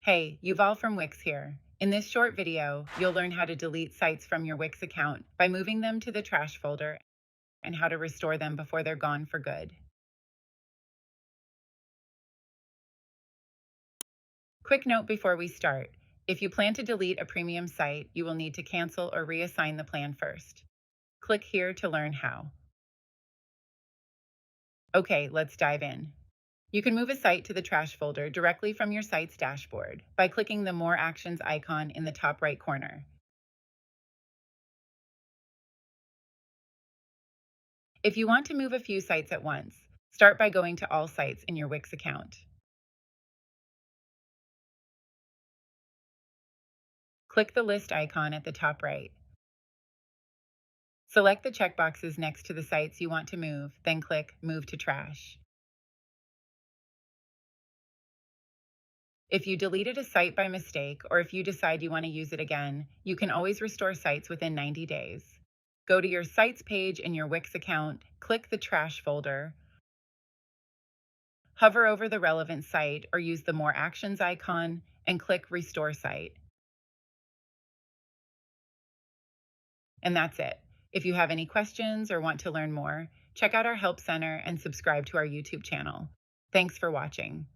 Hey, Yuval from Wix here. In this short video, you'll learn how to delete sites from your Wix account by moving them to the trash folder and how to restore them before they're gone for good. Quick note before we start. If you plan to delete a premium site, you will need to cancel or reassign the plan first. Click here to learn how. Okay, let's dive in. You can move a site to the trash folder directly from your site's dashboard by clicking the More Actions icon in the top right corner. If you want to move a few sites at once, start by going to all sites in your Wix account. Click the list icon at the top right. Select the checkboxes next to the sites you want to move, then click Move to Trash. If you deleted a site by mistake, or if you decide you want to use it again, you can always restore sites within 90 days. Go to your Sites page in your Wix account, click the Trash folder, hover over the relevant site or use the More Actions icon, and click Restore Site. And that's it. If you have any questions or want to learn more, check out our Help Center and subscribe to our YouTube channel. Thanks for watching.